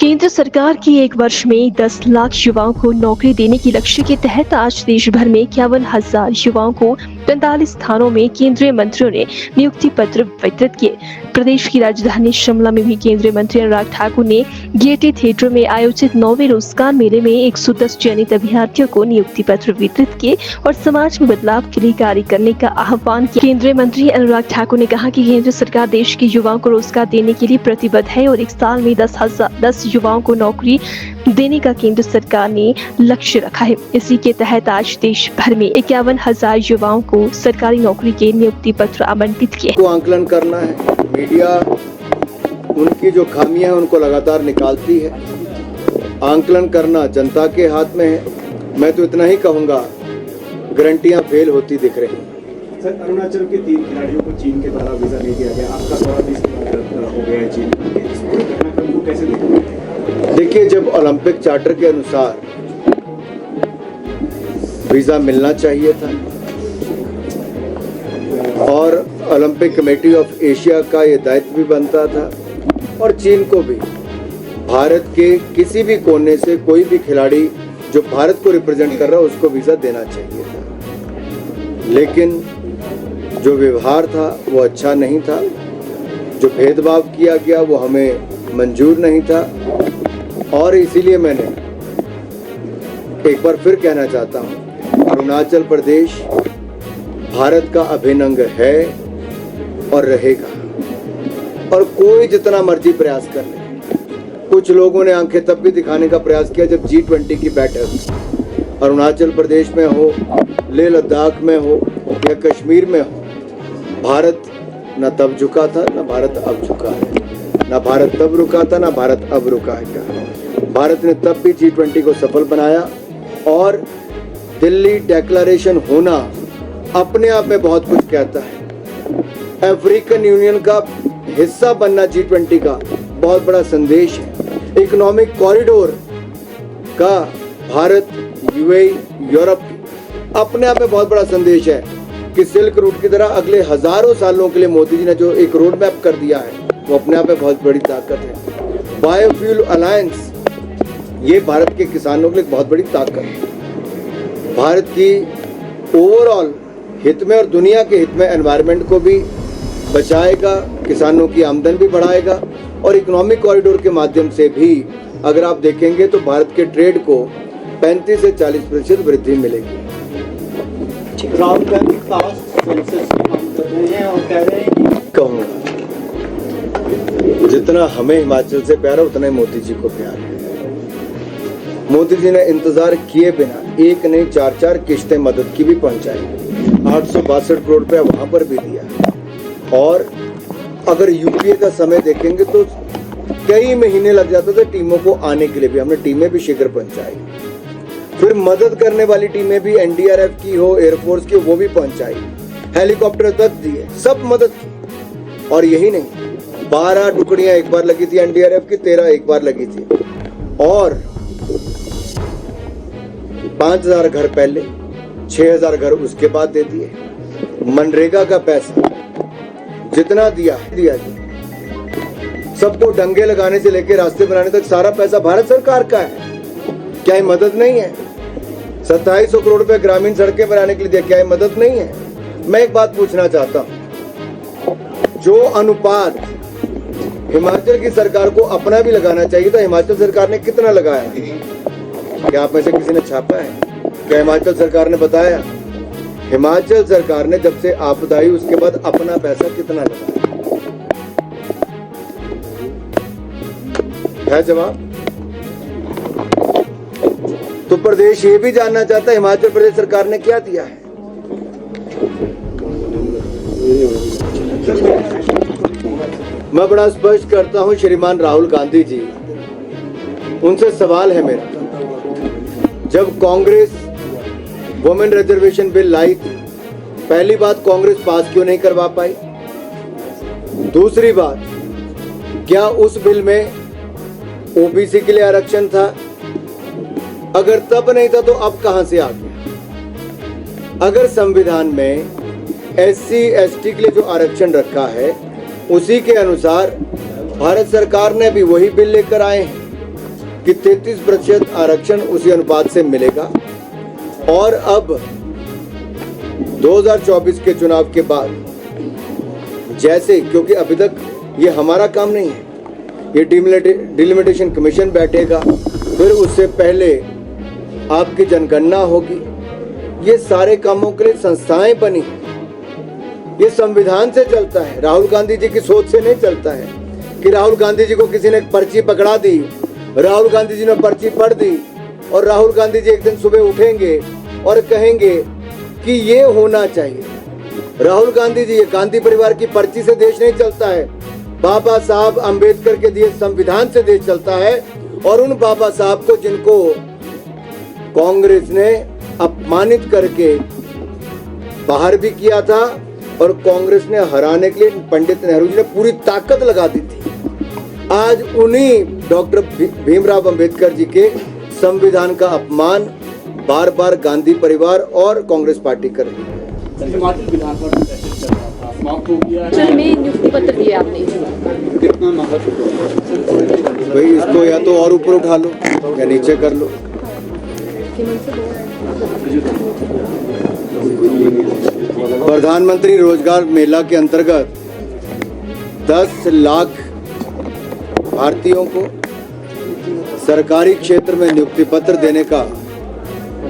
केंद्र सरकार की एक वर्ष में 10 लाख युवाओं को नौकरी देने के लक्ष्य के तहत आज देश भर में 51,000 युवाओं को 45 स्थानों में केंद्रीय मंत्रियों ने नियुक्ति पत्र वितरित किए। प्रदेश की राजधानी शिमला में भी केंद्रीय मंत्री अनुराग ठाकुर ने गेयटी थिएटर में आयोजित 9वें रोजगार मेले में 110 चयनित अभ्यर्थियों को नियुक्ति पत्र वितरित किए और समाज में बदलाव के लिए कार्य करने का आह्वान किया। केंद्रीय मंत्री अनुराग ठाकुर ने कहा कि केंद्र सरकार देश के युवाओं को रोजगार देने के लिए प्रतिबद्ध है और एक साल में 10 युवाओं को नौकरी देने का केंद्र सरकार ने लक्ष्य रखा है। इसी के तहत आज देश भर में 51,000 युवाओं को सरकारी नौकरी के नियुक्ति पत्र आवंटित किए। को आंकलन करना है, मीडिया उनकी जो खामियां हैं उनको लगातार निकालती है। आंकलन करना जनता के हाथ में है। मैं तो इतना ही कहूँगा, गारंटियां फेल होती दिख रही हैं। सर, अरुणाचल के 3 खिलाड़ियों को चीन के द्वारा वीजा नहीं दिया गया। आपका सवाल इस हो गया है चीन इस पूरे घटनाक्रम को कैसे देखते हैं? देखिए, जब ओलंपिक चार्टर के अनुसार वीजा मिलना चाहिए था और ओलंपिक कमेटी ऑफ एशिया का ये दायित्व भी बनता था और चीन को भी भारत के किसी भी कोने से कोई भी खिलाड़ी जो भारत को रिप्रेजेंट कर रहा है उसको वीजा देना चाहिए था। लेकिन जो व्यवहार था वो अच्छा नहीं था, जो भेदभाव किया गया वो हमें मंजूर नहीं था और इसीलिए मैंने एक बार फिर कहना चाहता हूँ, अरुणाचल प्रदेश भारत का अभिन्न अंग है और रहेगा और कोई जितना मर्जी प्रयास कर ले। कुछ लोगों ने आंखें तब भी दिखाने का प्रयास किया जब G20 की बैठक अरुणाचल प्रदेश में हो, लेह लद्दाख में हो या कश्मीर में हो, भारत न तब झुका था न भारत अब झुका है, न भारत तब रुका था न भारत अब रुका है। भारत ने तब भी G20 को सफल बनाया और दिल्ली डिक्लेरेशन होना अपने आप में बहुत कुछ कहता है। अफ्रीकन यूनियन का हिस्सा बनना G20 का बहुत बड़ा संदेश है। इकोनॉमिक कॉरिडोर का भारत, यूएई, यूरोप अपने आप में बहुत बड़ा संदेश है कि सिल्क रूट की तरह अगले हजारों सालों के लिए मोदी जी ने जो एक रोड मैप कर दिया है वो अपने आप में बहुत बड़ी ताकत है। बायोफ्यूल अलायंस ये भारत के किसानों के लिए बहुत बड़ी ताकत है। भारत की ओवरऑल हित में और दुनिया के हित में एनवायरनमेंट को भी बचाएगा, किसानों की आमदन भी बढ़ाएगा और इकोनॉमिक कॉरिडोर के माध्यम से भी अगर आप देखेंगे तो भारत के ट्रेड को 35 से 40% वृद्धि मिलेगी। राहुल गांधी कास्ट सेंसस की मांग कर रहे हैं और कह रहे हैं कि कहूँगा जितना हमें हिमाचल से प्यार है उतना ही मोदी जी को प्यार है। मोदी जी ने इंतजार किए बिना एक नहीं 4-4 किश्तें मदद की भी पहुंचाई। 862 करोड़ रुपया वहां पर भी दिया और अगर यूपीए का समय देखेंगे तो कई महीने लग जाते थे टीमों को आने के लिए भी। हमने टीमें भी शीघ्र पहुंचाई, फिर मदद करने वाली टीमें भी एनडीआरएफ की हो, एयरफोर्स की हो, वो भी पहुंचाई, हेलीकॉप्टर तक दिए, सब मदद की। और यही नहीं, 12 टुकड़ियां एक बार लगी थी एनडीआरएफ की, 13 एक बार लगी थी और 5,000 घर पहले, 6,000 घर उसके बाद दे दिए। मनरेगा का पैसा जितना दिया जी, सबको डंगे लगाने से लेकर रास्ते बनाने तक सारा पैसा भारत सरकार का है। क्या ये मदद नहीं है? 2700 करोड़ रुपए ग्रामीण सड़कें बनाने के लिए दिया, क्या ये मदद नहीं है? मैं एक बात पूछना चाहता हूं, जो अनुपात हिमाचल की सरकार को अपना भी लगाना चाहिए था, हिमाचल सरकार ने कितना लगाया? क्या आप में से किसी ने छापा है? क्या हिमाचल सरकार ने बताया? हिमाचल सरकार ने जब से आपदा आई उसके बाद अपना पैसा कितना लगाया है? जवाब तो प्रदेश ये भी जानना चाहता है हिमाचल प्रदेश सरकार ने क्या दिया है। मैं बड़ा स्पष्ट करता हूं, श्रीमान राहुल गांधी जी, उनसे सवाल है मेरा, जब कांग्रेस वुमेन रिजर्वेशन बिल लाई थी, पहली बात कांग्रेस पास क्यों नहीं करवा पाई? दूसरी बात, क्या उस बिल में ओबीसी के लिए आरक्षण था? अगर तब नहीं था तो अब कहां से आ गया? अगर संविधान में एससी एसटी के लिए जो आरक्षण रखा है उसी के अनुसार भारत सरकार ने भी वही बिल लेकर आए हैं कि 33% आरक्षण उसी अनुपात से मिलेगा। और अब 2024 के चुनाव के बाद जैसे, क्योंकि अभी तक ये हमारा काम नहीं है, ये डिलिमिटेशन कमीशन बैठेगा, फिर उससे पहले आपकी जनगणना होगी, ये सारे कामों के लिए संस्थाएं बनी, ये संविधान से चलता है। राहुल गांधी जी की सोच से नहीं चलता है कि राहुल गांधी जी को किसी ने एक पर्ची पकड़ा दी, राहुल गांधी जी ने पर्ची पढ़ दी और राहुल गांधी जी एक दिन सुबह उठेंगे और कहेंगे कि ये होना चाहिए। राहुल गांधी जी, ये गांधी परिवार की पर्ची से देश नहीं चलता है, बाबा साहब अंबेडकर के दिए संविधान से देश चलता है। और उन बाबा साहब को जिनको कांग्रेस ने अपमानित करके बाहर भी किया था और कांग्रेस ने हराने के लिए पंडित नेहरू जी ने पूरी ताकत लगा दी थी, आज उन्हीं डॉक्टर भीमराव अंबेडकर जी के संविधान का अपमान बार बार गांधी परिवार और कांग्रेस पार्टी कर रही है। हिमाचल विधानसभा में सेशन चल रहा था, समाप्त हो गया। हिमाचल में नियुक्ति पत्र दिए आपने, कितना महत्व? भाई इसको या तो और ऊपर उठा लो या नीचे कर लो। प्रधानमंत्री रोजगार मेला के अंतर्गत 10 लाख भारतीयों को सरकारी क्षेत्र में नियुक्ति पत्र देने का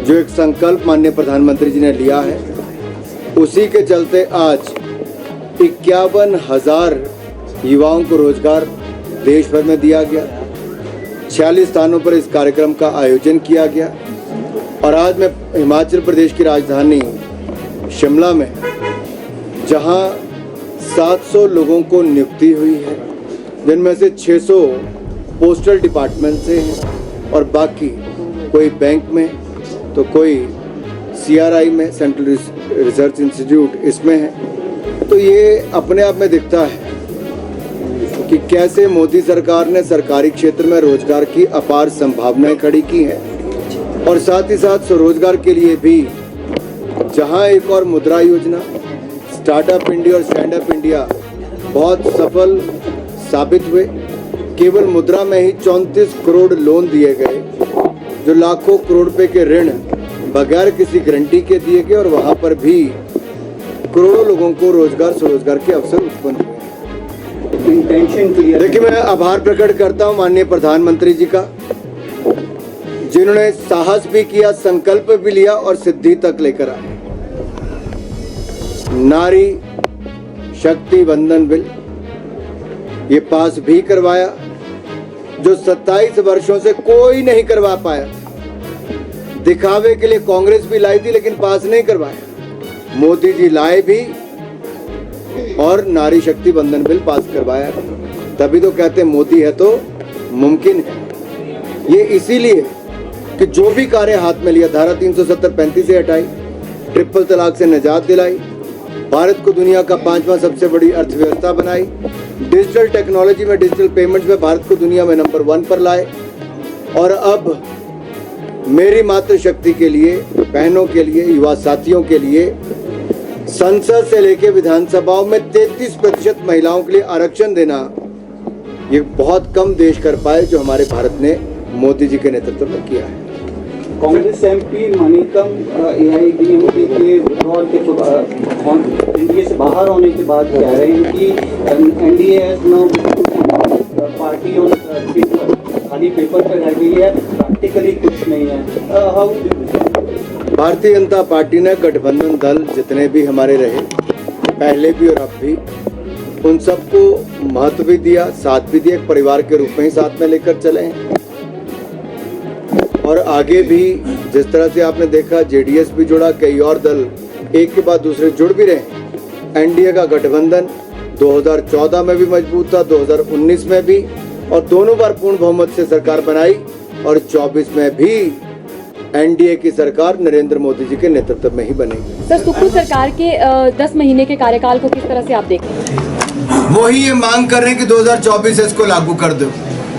जो एक संकल्प माननीय प्रधानमंत्री जी ने लिया है, उसी के चलते आज 51,000 युवाओं को रोजगार देश भर में दिया गया। 46 स्थानों पर इस कार्यक्रम का आयोजन किया गया और आज मैं हिमाचल प्रदेश की राजधानी शिमला में, जहां 700 लोगों को नियुक्ति हुई है, जिनमें से 600 पोस्टल डिपार्टमेंट से हैं और बाकी कोई बैंक में तो कोई CRI में, सेंट्रल रिसर्च इंस्टीट्यूट, इसमें है। तो ये अपने आप में दिखता है कि कैसे मोदी सरकार ने सरकारी क्षेत्र में रोजगार की अपार संभावनाएं खड़ी की हैं और साथ ही साथ स्वरोजगार के लिए भी जहां एक और मुद्रा योजना, स्टार्टअप इंडिया और स्टैंड अप इंडिया बहुत सफल साबित हुए। केवल मुद्रा में ही 34 करोड़ लोन दिए गए, जो लाखों करोड़ रुपए के ऋण बगैर किसी गारंटी के दिए गए और वहां पर भी करोड़ों लोगों को रोजगार स्वरोजगार के अवसर उत्पन्न हुए। Intention clear. देखिए, मैं आभार प्रकट करता हूं माननीय प्रधानमंत्री जी का, जिन्होंने साहस भी किया, संकल्प भी लिया और सिद्धि तक लेकर आए। नारी शक्ति वंदन बिल ये पास भी करवाया, जो 27 वर्षों से कोई नहीं करवा पाया। दिखावे के लिए कांग्रेस भी लाई थी लेकिन पास नहीं करवाया, मोदी जी लाए भी और नारी शक्ति वंदन बिल पास करवाया। तभी तो कहते हैं मोदी है तो मुमकिन है। ये इसीलिए कि जो भी कार्य हाथ में लिया, धारा 370-35 से हटाई, ट्रिपल तलाक से निजात दिलाई, भारत को दुनिया का 5वां सबसे बड़ी अर्थव्यवस्था बनाई, डिजिटल टेक्नोलॉजी में, डिजिटल पेमेंट्स में भारत को दुनिया में नंबर 1 पर लाए। और अब मेरी मातृशक्ति के लिए, बहनों के लिए, युवा साथियों के लिए संसद से लेकर विधानसभाओं में 33% महिलाओं के लिए आरक्षण देना, ये बहुत कम देश कर पाए जो हमारे भारत ने मोदी जी के नेतृत्व में किया है। कांग्रेस MP मनीतम AIADMK के विड्रॉल के एनडीए से बाहर होने के बाद कह रहे हैं कि एनडीए पार्टी ऑन पेपर, खाली पेपर पर रह गई है, प्रैक्टिकली कुछ नहीं है। भारतीय जनता पार्टी ने गठबंधन दल जितने भी हमारे रहे, पहले भी और अब भी, उन सबको महत्व भी दिया, साथ भी दिया, एक परिवार के रूप में ही साथ में लेकर चले हैं। और आगे भी जिस तरह से आपने देखा, JDS भी जुड़ा, कई और दल एक के बाद दूसरे जुड़ भी रहे। एनडीए का गठबंधन 2014 में भी मजबूत था, 2019 में भी, और दोनों बार पूर्ण बहुमत से सरकार बनाई और 24 में भी एनडीए की सरकार नरेंद्र मोदी जी के नेतृत्व में ही बनेगी। सर, सुखबीर सरकार के 10 महीने के कार्यकाल को किस तरह से आप देखते हैं? वही ये मांग कर रहे हैं कि 2024 से इसको लागू कर दो,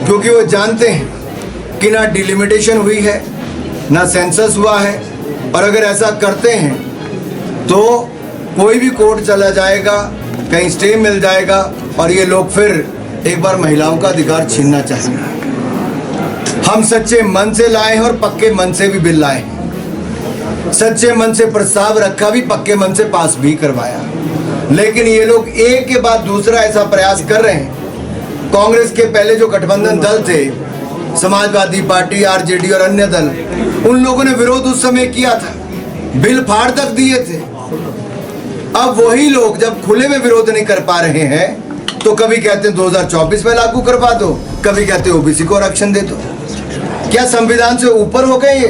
क्योंकि वो जानते हैं कि ना डिलिमिटेशन हुई है, ना सेंसस हुआ है, और अगर ऐसा करते हैं तो कोई भी कोर्ट चला जाएगा, कहीं स्टे मिल जाएगा और ये लोग फिर एक बार महिलाओं का अधिकार छीनना चाहेंगे। हम सच्चे मन से लाए हैं और पक्के मन से भी बिल लाए हैं। सच्चे मन से प्रस्ताव रखा भी, पक्के मन से पास भी करवाया। लेकिन ये लोग एक के बाद दूसरा ऐसा प्रयास कर रहे हैं। कांग्रेस के पहले जो गठबंधन दल थे, समाजवादी पार्टी, आरजेडी और अन्य दल, उन लोगों ने विरोध उस समय किया था, बिल फाड़ तक दिए थे। अब वही लोग जब खुले में विरोध नहीं कर पा रहे हैं तो कभी कहते हैं 2024 में लागू करवा दो, कभी कहते हैं ओबीसी को आरक्षण दे दो। क्या संविधान से ऊपर हो गए ये?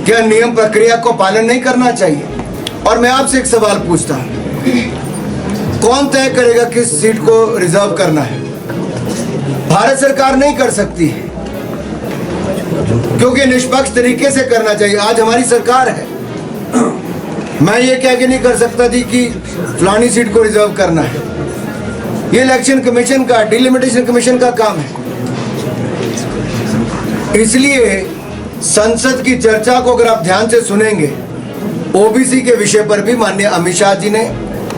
क्या नियम प्रक्रिया को पालन नहीं करना चाहिए? और मैं आपसे एक सवाल पूछता हूं, कौन तय करेगा किस सीट को रिजर्व करना है? भारत सरकार नहीं कर सकती है, क्योंकि निष्पक्ष तरीके से करना चाहिए। आज हमारी सरकार है, मैं ये कह के नहीं कर सकता थी कि फलानी सीट को रिजर्व करना है। ये इलेक्शन कमीशन का, डिलिमिटेशन कमीशन का काम है। इसलिए संसद की चर्चा को अगर आप ध्यान से सुनेंगे, ओबीसी के विषय पर भी माननीय अमित शाह जी ने,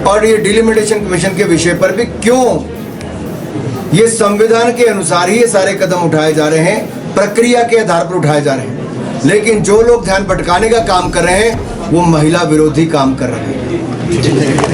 और ये डिलिमिटेशन कमीशन के विषय पर भी, क्यों ये संविधान के अनुसार ही ये सारे कदम उठाए जा रहे हैं, प्रक्रिया के आधार पर उठाए जा रहे हैं। लेकिन जो लोग ध्यान भटकाने का काम कर रहे हैं वो महिला विरोधी काम कर रहे हैं।